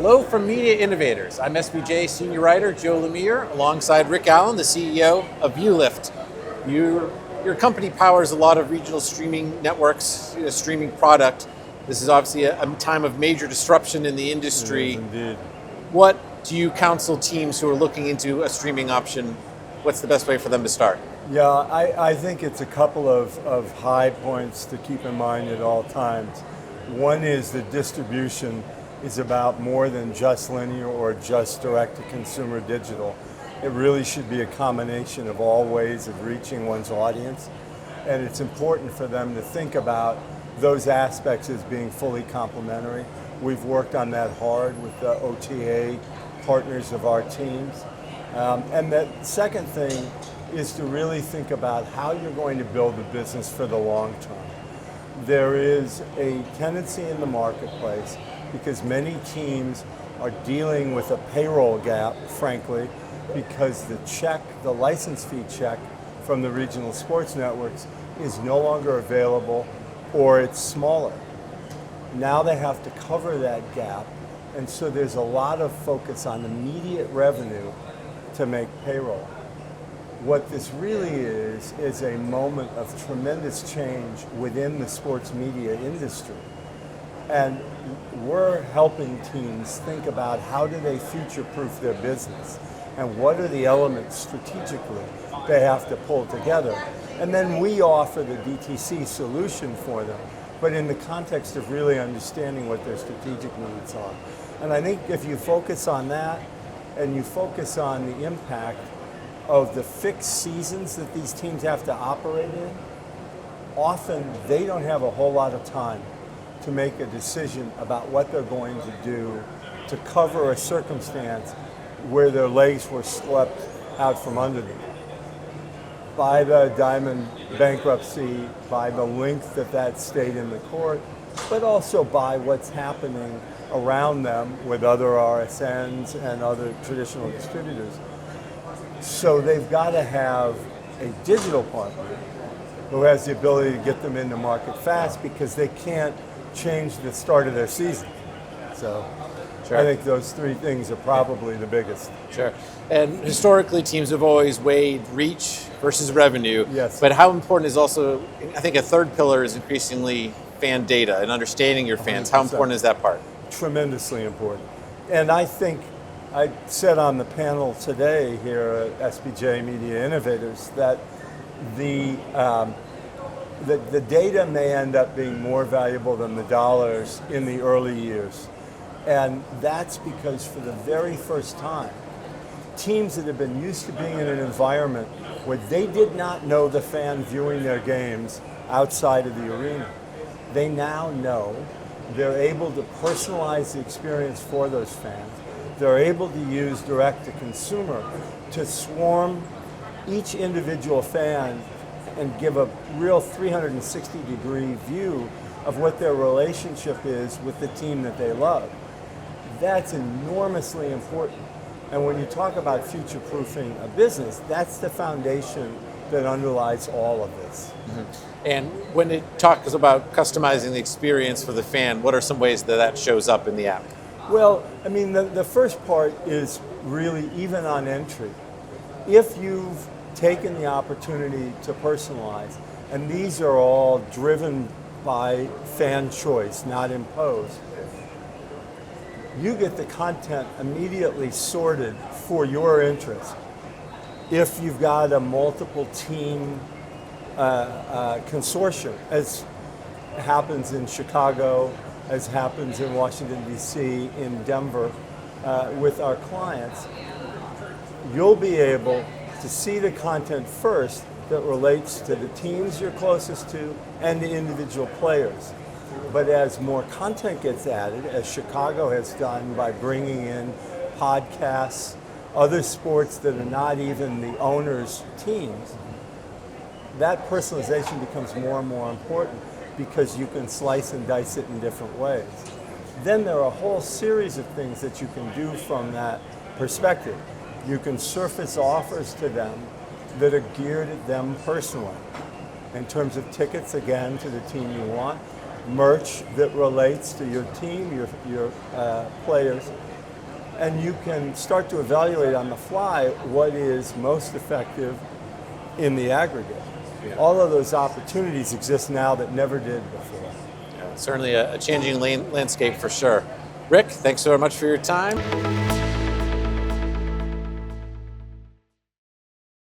Hello from Media Innovators. I'm SBJ Senior Writer Joe Lemire, alongside Rick Allen, the CEO of Viewlift. Your company powers a lot of regional streaming networks, streaming product. This is obviously a time of major disruption in the industry. It is indeed. What do you counsel teams who are looking into a streaming option? What's the best way for them to start? Yeah, I think it's a couple of high points to keep in mind at all times. One is the distribution is about more than just linear or just direct-to-consumer digital. It really should be a combination of all ways of reaching one's audience. And it's important for them to think about those aspects as being fully complementary. We've worked on that hard with the OTA partners of our teams. And the second thing is to really think about how you're going to build a business for the long term. There is a tendency in the marketplace, because many teams are dealing with a payroll gap, frankly, because the license fee check from the regional sports networks is no longer available, or it's smaller. Now they have to cover that gap, and so there's a lot of focus on immediate revenue to make payroll. What this really is a moment of tremendous change within the sports media industry. And we're helping teams think about how do they future-proof their business and what are the elements strategically they have to pull together. And then we offer the DTC solution for them, but in the context of really understanding what their strategic needs are. And I think if you focus on that and you focus on the impact of the fixed seasons that these teams have to operate in, often they don't have a whole lot of time to make a decision about what they're going to do to cover a circumstance where their legs were swept out from under them. By the Diamond bankruptcy, by the length that stayed in the court, but also by what's happening around them with other RSNs and other traditional distributors. So they've got to have a digital partner who has the ability to get them into market fast, because they can't change the start of their season. So sure. I think those three things are probably the biggest. Sure. And historically, teams have always weighed reach versus revenue. Yes. But how important is also, I think a third pillar is increasingly fan data and understanding your fans. 100%. How important is that part? Tremendously important. And I think I said on the panel today here at SBJ Media Innovators that the data may end up being more valuable than the dollars in the early years. And that's because for the very first time, teams that have been used to being in an environment where they did not know the fan viewing their games outside of the arena, they now know. They're able to personalize the experience for those fans. They're able to use direct-to-consumer to swarm each individual fan and give a real 360-degree view of what their relationship is with the team that they love. That's enormously important. And when you talk about future-proofing a business, that's the foundation that underlies all of this. Mm-hmm. And when it talks about customizing the experience for the fan, what are some ways that shows up in the app? Well, I mean, the first part is really even on entry. If you've taken the opportunity to personalize, and these are all driven by fan choice, not imposed, you get the content immediately sorted for your interest. If you've got a multiple team consortium, as happens in Chicago, as happens in Washington, D.C., in Denver, with our clients, you'll be able to see the content first that relates to the teams you're closest to and the individual players. But as more content gets added, as Chicago has done by bringing in podcasts, other sports that are not even the owners' teams, that personalization becomes more and more important because you can slice and dice it in different ways. Then there are a whole series of things that you can do from that perspective. You can surface offers to them that are geared at them personally. In terms of tickets, again, to the team you want. merch that relates to your team, your players, and you can start to evaluate on the fly what is most effective in the aggregate. Yeah. All of those opportunities exist now that never did before. Yeah, certainly a changing landscape for sure. Rick, thanks so much for your time.